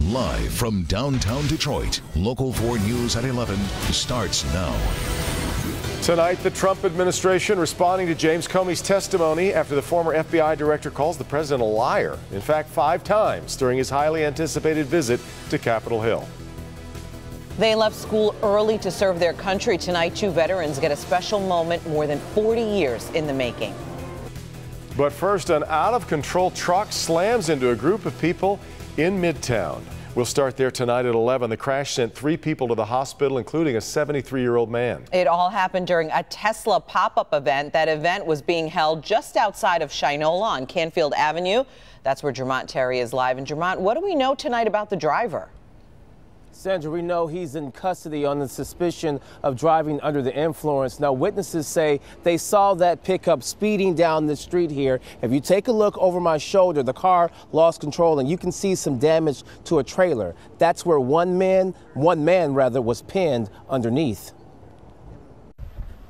Live from downtown Detroit, Local 4 News at 11 starts now. Tonight, the Trump administration responding to James Comey's testimony after the former FBI director calls the president a liar. In fact, 5 times during his highly anticipated visit to Capitol Hill. They left school early to serve their country. Tonight, 2 veterans get a special moment more than 40 years in the making. But first, an out-of-control truck slams into a group of people in Midtown. We'll start there tonight at 11. The crash sent 3 people to the hospital, including a 73-year-old man. It all happened during a Tesla pop-up event. That event was being held just outside of Shinola on Canfield Avenue. That's where Jermont Terry is live. And Jermont, what do we know tonight about the driver? Sandra, we know he's in custody on the suspicion of driving under the influence. Now, witnesses say they saw that pickup speeding down the street here. If you take a look over my shoulder, the car lost control and you can see some damage to a trailer. That's where one man was pinned underneath.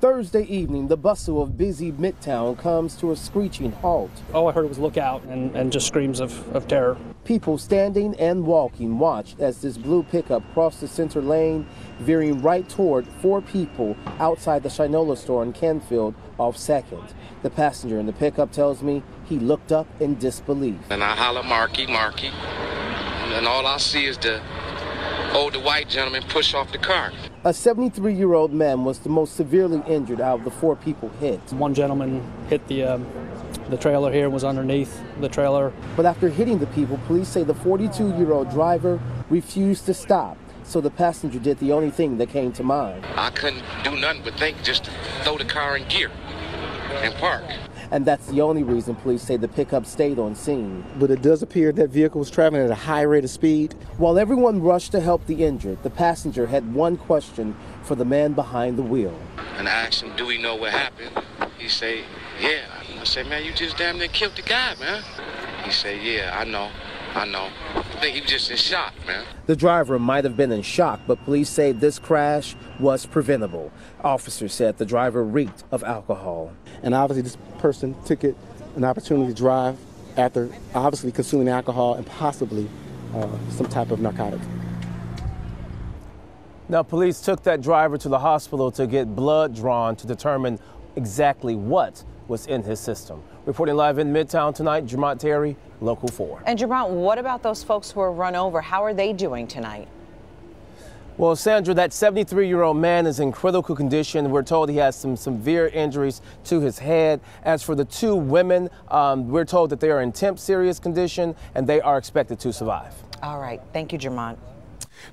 Thursday evening, the bustle of busy Midtown comes to a screeching halt. All I heard was "look out" and just screams of terror. People standing and walking watched as this blue pickup crossed the center lane, veering right toward 4 people outside the Shinola store in Canfield off 2nd. The passenger in the pickup tells me he looked up in disbelief. And I holler, "Marky, Marky," and all I see is the older white gentleman push off the car. A 73-year-old man was the most severely injured out of the 4 people hit. One gentleman hit the trailer here and was underneath the trailer. But after hitting the people, police say the 42-year-old driver refused to stop. So the passenger did the only thing that came to mind. I couldn't do nothing but think, just throw the car in gear and park. And that's the only reason police say the pickup stayed on scene. But it does appear that vehicle was traveling at a high rate of speed. While everyone rushed to help the injured, the passenger had one question for the man behind the wheel. And I asked him, "Do we know what happened?" He say, "Yeah." I said, "Man, you just damn near killed the guy, man." He said, "Yeah, I know. I think he was just in shock, man." The driver might have been in shock, but police say this crash was preventable. Officers said the driver reeked of alcohol. And obviously this person took it an opportunity to drive after obviously consuming alcohol and possibly some type of narcotic. Now, police took that driver to the hospital to get blood drawn to determine exactly what was in his system. Reporting live in Midtown tonight, Jermont Terry, Local 4. And Jermont, what about those folks who were run over? How are they doing tonight? Well, Sandra, that 73-year-old man is in critical condition. We're told he has some severe injuries to his head. As for the 2 women, we're told that they are in serious condition and they are expected to survive. All right. Thank you, Jermont.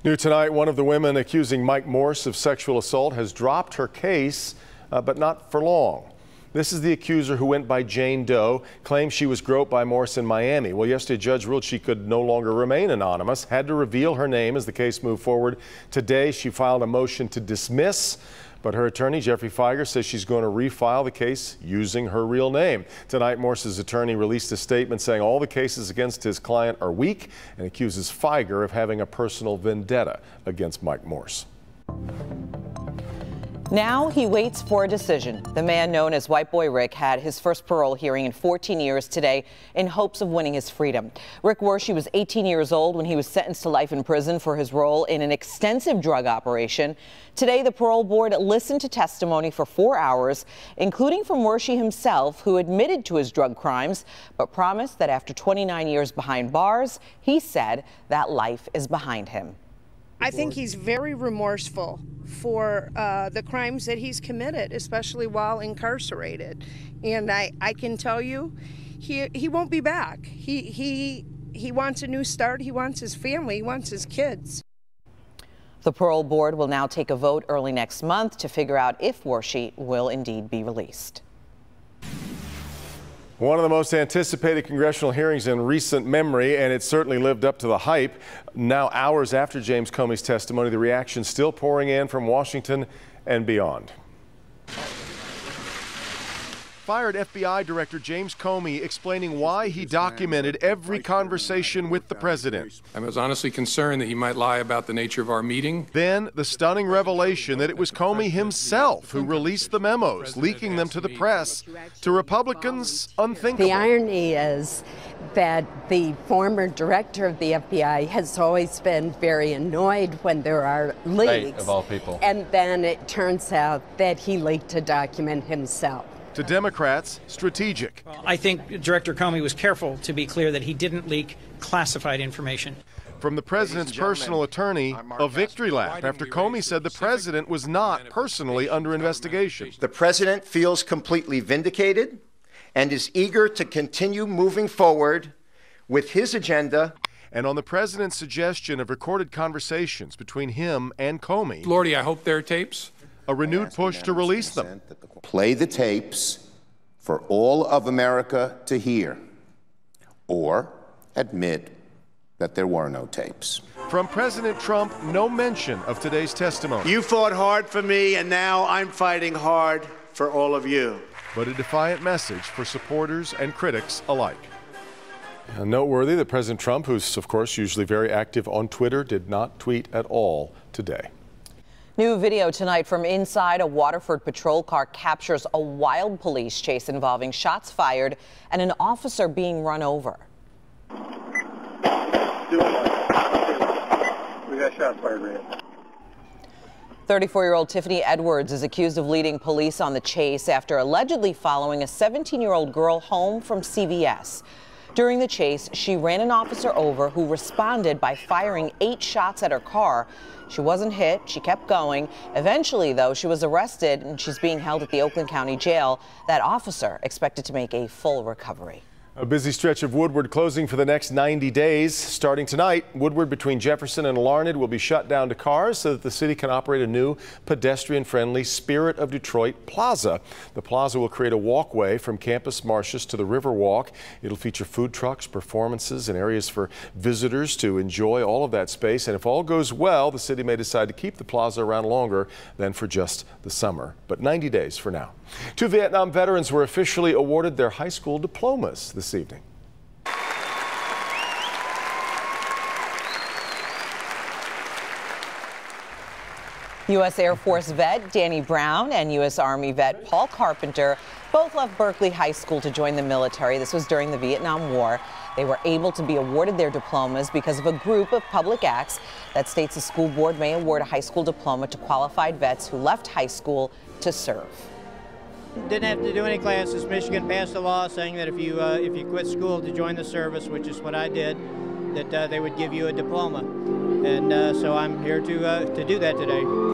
New tonight, one of the women accusing Mike Morse of sexual assault has dropped her case, but not for long. This is the accuser who went by Jane Doe, claims she was groped by Morse in Miami. Well, yesterday, a judge ruled she could no longer remain anonymous, had to reveal her name as the case moved forward. Today, she filed a motion to dismiss, but her attorney, Jeffrey Feiger, says she's going to refile the case using her real name. Tonight, Morse's attorney released a statement saying all the cases against his client are weak and accuses Feiger of having a personal vendetta against Mike Morse. Now he waits for a decision. The man known as White Boy Rick had his first parole hearing in 14 years today in hopes of winning his freedom. Rick Warshie was 18 years old when he was sentenced to life in prison for his role in an extensive drug operation. Today, the parole board listened to testimony for 4 hours, including from Warshie himself, who admitted to his drug crimes, but promised that after 29 years behind bars, he said that life is behind him. I think he's very remorseful for the crimes that he's committed, especially while incarcerated. And I can tell you, he won't be back. He wants a new start. He wants his family. He wants his kids. The parole board will now take a vote early next month to figure out if Warshie will indeed be released. One of the most anticipated congressional hearings in recent memory, and it certainly lived up to the hype. Now, hours after James Comey's testimony, the reaction still pouring in from Washington and beyond. Fired FBI Director James Comey explaining why he documented every conversation with the president. I was honestly concerned that he might lie about the nature of our meeting. Then the stunning revelation that it was Comey himself who released the memos, leaking them to the press. To Republicans, unthinkable. The irony is that the former director of the FBI has always been very annoyed when there are leaks. Right, of all people. And then it turns out that he leaked a document himself. To Democrats, strategic. I think Director Comey was careful to be clear that he didn't leak classified information. From the president's personal attorney, a victory lap after Comey said the president was not personally under investigation. The president feels completely vindicated and is eager to continue moving forward with his agenda. And on the president's suggestion of recorded conversations between him and Comey. Lordy, I hope there are tapes. A renewed push to release them. Play the tapes for all of America to hear, or admit that there were no tapes. From President Trump, no mention of today's testimony. You fought hard for me, and now I'm fighting hard for all of you. But a defiant message for supporters and critics alike. Noteworthy that President Trump, who's of course usually very active on Twitter, did not tweet at all today. New video tonight from inside a Waterford patrol car captures a wild police chase involving shots fired and an officer being run over. We got shots fired, man. 34-year-old Tiffany Edwards is accused of leading police on the chase after allegedly following a 17-year-old girl home from CVS. During the chase, she ran an officer over who responded by firing 8 shots at her car. She wasn't hit. She kept going. Eventually, though, she was arrested and she's being held at the Oakland County Jail. That officer expected to make a full recovery. A busy stretch of Woodward closing for the next 90 days. Starting tonight, Woodward between Jefferson and Larned will be shut down to cars so that the city can operate a new pedestrian-friendly Spirit of Detroit Plaza. The plaza will create a walkway from Campus Martius to the Riverwalk. It'll feature food trucks, performances, and areas for visitors to enjoy all of that space. And if all goes well, the city may decide to keep the plaza around longer than for just the summer. But 90 days for now. 2 Vietnam veterans were officially awarded their high school diplomas this evening. U.S. Air Force vet Danny Brown and U.S. Army vet Paul Carpenter both left Berkeley High School to join the military. This was during the Vietnam War. They were able to be awarded their diplomas because of a group of public acts that states the school board may award a high school diploma to qualified vets who left high school to serve. Didn't have to do any classes. Michigan passed a law saying that if you quit school to join the service, which is what I did, that they would give you a diploma. And so I'm here to do that today.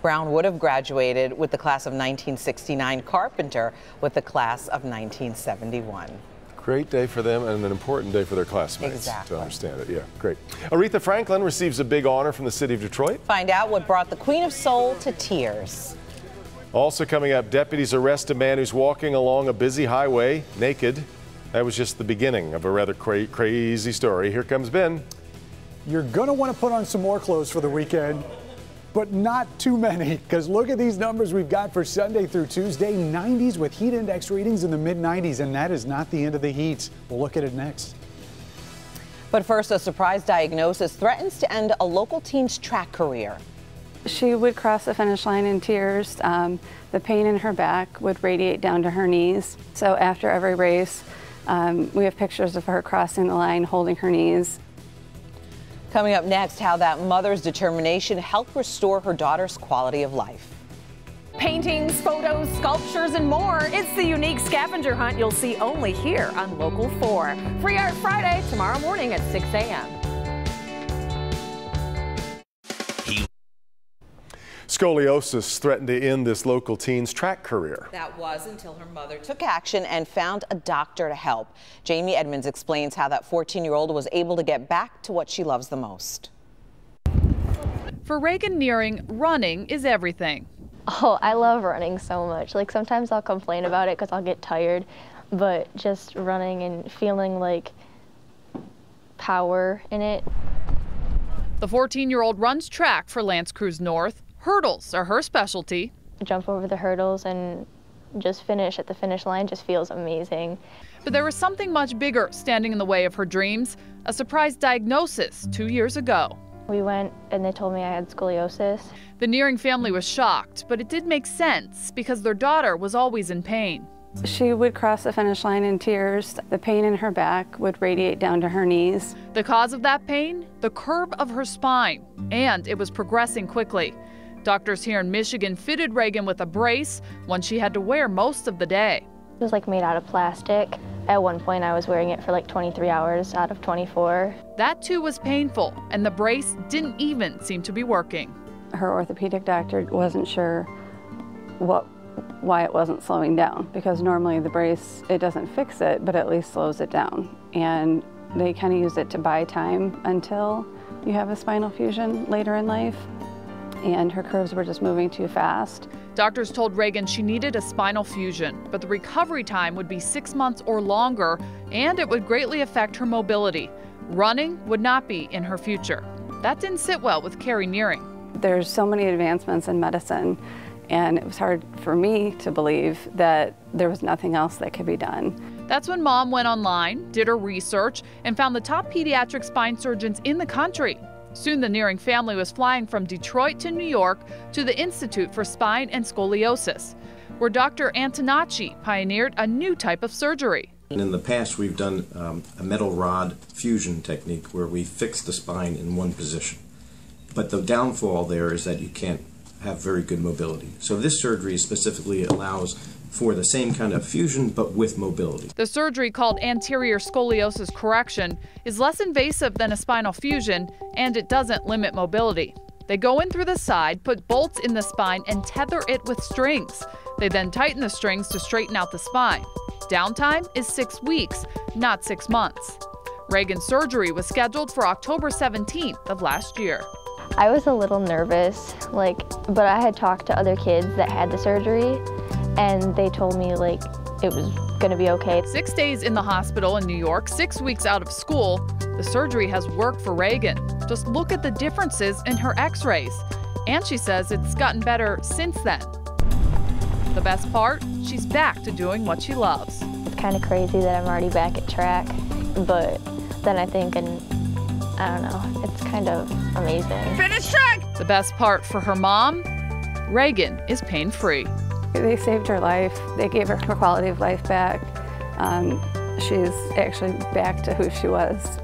Brown would have graduated with the class of 1969, Carpenter with the class of 1971. Great day for them and an important day for their classmates. Exactly. To understand it. Yeah, great. Aretha Franklin receives a big honor from the city of Detroit. Find out what brought the Queen of Soul to tears. Also coming up, deputies arrest a man who's walking along a busy highway naked. That was just the beginning of a rather crazy story. Here comes Ben. You're going to want to put on some more clothes for the weekend, but not too many, because look at these numbers we've got for Sunday through Tuesday. 90s with heat index readings in the mid-90s, and that is not the end of the heat. We'll look at it next. But first, a surprise diagnosis threatens to end a local teen's track career. She would cross the finish line in tears. The pain in her back would radiate down to her knees. So after every race, we have pictures of her crossing the line, holding her knees. Coming up next, how that mother's determination helped restore her daughter's quality of life. Paintings, photos, sculptures, and more. It's the unique scavenger hunt you'll see only here on Local 4. Free Art Friday, tomorrow morning at 6 a.m. Scoliosis threatened to end this local teen's track career. That was until her mother took action and found a doctor to help. Jamie Edmonds explains how that 14-year-old was able to get back to what she loves the most. For Reagan Nearing, running is everything. Oh, I love running so much. Like sometimes I'll complain about it because I'll get tired, but just running and feeling like power in it. The 14-year-old runs track for L'Anse Creuse North. Hurdles are her specialty. Jump over the hurdles and just finish at the finish line just feels amazing. But there was something much bigger standing in the way of her dreams, a surprise diagnosis 2 years ago. We went and they told me I had scoliosis. The Nearing family was shocked, but it did make sense because their daughter was always in pain. She would cross the finish line in tears. The pain in her back would radiate down to her knees. The cause of that pain? The curve of her spine, and it was progressing quickly. Doctors here in Michigan fitted Reagan with a brace, one she had to wear most of the day. It was like made out of plastic. At one point I was wearing it for like 23 hours out of 24. That too was painful, and the brace didn't even seem to be working. Her orthopedic doctor wasn't sure why it wasn't slowing down, because normally the brace, it doesn't fix it, but at least slows it down. And they kind of use it to buy time until you have a spinal fusion later in life. And her curves were just moving too fast. Doctors told Reagan she needed a spinal fusion, but the recovery time would be 6 months or longer, and it would greatly affect her mobility. Running would not be in her future. That didn't sit well with Carrie Nearing. There's so many advancements in medicine, and it was hard for me to believe that there was nothing else that could be done. That's when Mom went online, did her research, and found the top pediatric spine surgeons in the country. Soon the Nearing family was flying from Detroit to New York to the Institute for Spine and Scoliosis, where Dr. Antonacci pioneered a new type of surgery. And in the past, we've done a metal rod fusion technique where we fix the spine in one position. But the downfall there is that you can't have very good mobility. So this surgery specifically allows for the same kind of fusion, but with mobility. The surgery, called anterior scoliosis correction, is less invasive than a spinal fusion, and it doesn't limit mobility. They go in through the side, put bolts in the spine, and tether it with strings. They then tighten the strings to straighten out the spine. Downtime is 6 weeks, not 6 months. Reagan's surgery was scheduled for October 17th of last year. I was a little nervous, but I had talked to other kids that had the surgery, and they told me it was gonna be okay. 6 days in the hospital in New York, 6 weeks out of school. The surgery has worked for Reagan. Just look at the differences in her x-rays. And she says it's gotten better since then. The best part, she's back to doing what she loves. It's kind of crazy that I'm already back at track, but then I think, I don't know, it's kind of amazing. Finish track! The best part for her mom, Reagan is pain-free. They saved her life. They gave her quality of life back. She's actually back to who she was.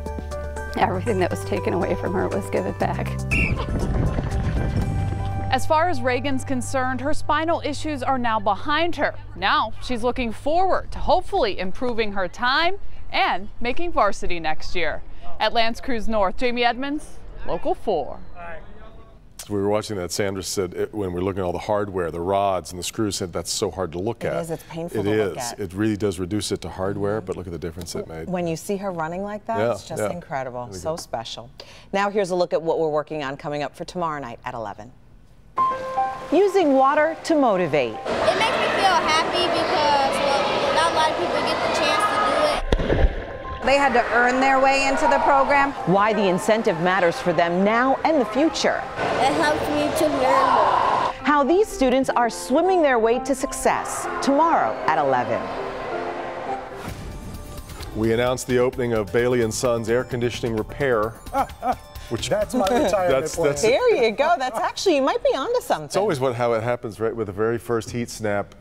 Everything that was taken away from her was given back. As far as Reagan's concerned, her spinal issues are now behind her. Now she's looking forward to hopefully improving her time and making varsity next year. At Lance Cruz North, Jamie Edmonds, Local 4. We were watching that. Sandra said when we were looking at all the hardware, the rods and the screws, said that's so hard to look at. It is. It's painful to look at. It really does reduce it to hardware, but look at the difference it made. When you see her running like that, it's just incredible. Really so special. Now here's a look at what we're working on coming up for tomorrow night at 11. Using water to motivate. It makes me feel happy because, well, not a lot of people get the chance to do it. They had to earn their way into the program. Why the incentive matters for them now and the future. It helps me to learn more. How these students are swimming their way to success tomorrow at 11. We announced the opening of Bailey & Sons Air Conditioning Repair. Which that's my retirement plan. There you go. That's actually, you might be onto something. It's always how it happens, right? With the very first heat snap,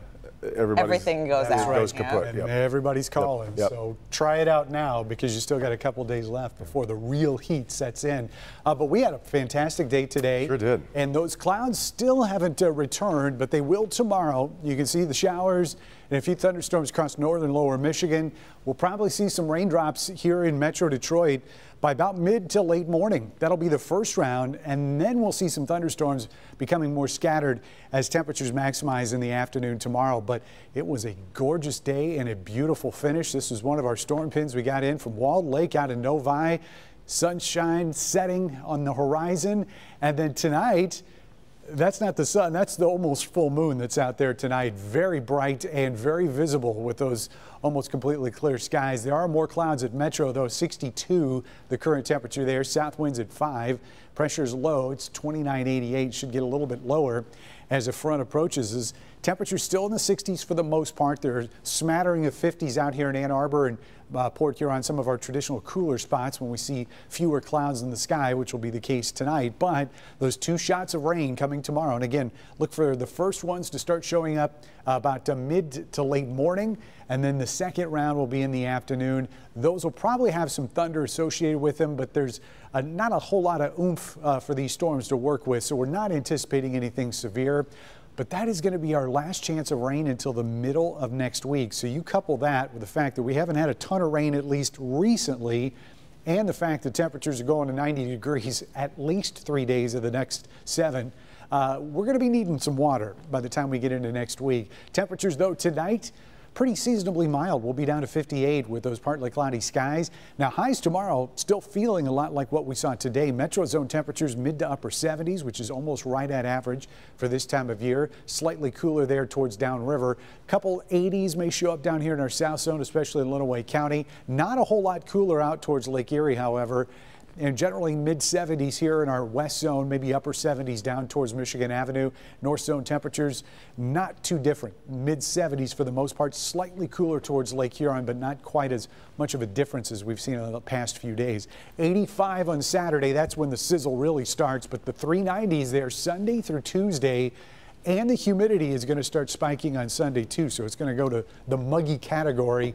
everything goes out. Goes kaput. And everybody's calling. Yep. So try it out now because you still got a couple days left before the real heat sets in. But we had a fantastic day today. Sure did. And those clouds still haven't returned, but they will tomorrow. You can see the showers and a few thunderstorms across northern lower Michigan. We'll probably see some raindrops here in Metro Detroit by about mid to late morning. That'll be the first round, and then we'll see some thunderstorms becoming more scattered as temperatures maximize in the afternoon tomorrow. But it was a gorgeous day and a beautiful finish. This is one of our storm pins we got in from Walled Lake out in Novi. Sunshine setting on the horizon, and then tonight, that's not the sun, that's the almost full moon that's out there tonight. Very bright and very visible with those almost completely clear skies. There are more clouds at Metro, though. 62, the current temperature there. South winds at 5. Pressure's low. It's 29.88. Should get a little bit lower as a front approaches. Temperatures still in the 60s for the most part. There's a smattering of 50s out here in Ann Arbor and Port Huron, some of our traditional cooler spots when we see fewer clouds in the sky, which will be the case tonight. But those 2 shots of rain coming tomorrow. And again, look for the first ones to start showing up about mid to late morning. And then the second round will be in the afternoon. Those will probably have some thunder associated with them, but there's not a whole lot of oomph for these storms to work with. So we're not anticipating anything severe. But that is going to be our last chance of rain until the middle of next week. So you couple that with the fact that we haven't had a ton of rain, at least recently, and the fact that temperatures are going to 90 degrees at least 3 days of the next 7. We're going to be needing some water by the time we get into next week. Temperatures, though, tonight, pretty seasonably mild. We'll be down to 58 with those partly cloudy skies. Now, highs tomorrow still feeling a lot like what we saw today. Metro zone temperatures mid to upper 70s, which is almost right at average for this time of year. Slightly cooler there towards downriver. Couple 80s may show up down here in our south zone, especially in Lenawee County. Not a whole lot cooler out towards Lake Erie, however. And generally mid-70s here in our west zone, maybe upper 70s down towards Michigan Avenue. North zone temperatures not too different. Mid-70s for the most part, slightly cooler towards Lake Huron, but not quite as much of a difference as we've seen in the past few days. 85 on Saturday, that's when the sizzle really starts, but the 390s there Sunday through Tuesday. And the humidity is going to start spiking on Sunday, too, so it's going to go to the muggy category.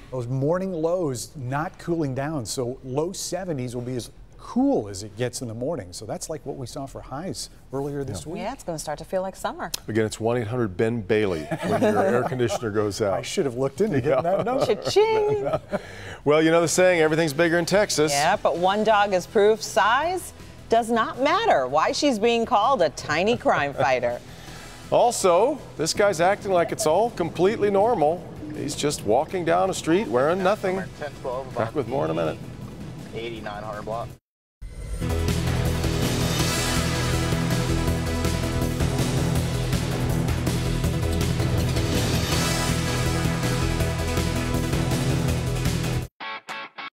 Those morning lows not cooling down, so low 70s will be as cool as it gets in the morning. So that's like what we saw for highs earlier this week. Yeah, it's going to start to feel like summer. Again, it's 1-800-BEN-BAILEY when your air conditioner goes out. I should have looked into getting that number. Cha-ching! Well, you know the saying, everything's bigger in Texas. Yeah, but one dog is proof size does not matter. Why she's being called a tiny crime fighter. Also, this guy's acting like it's all completely normal. He's just walking down a street wearing nothing. 10-12, Back with more in a minute. 8900 block.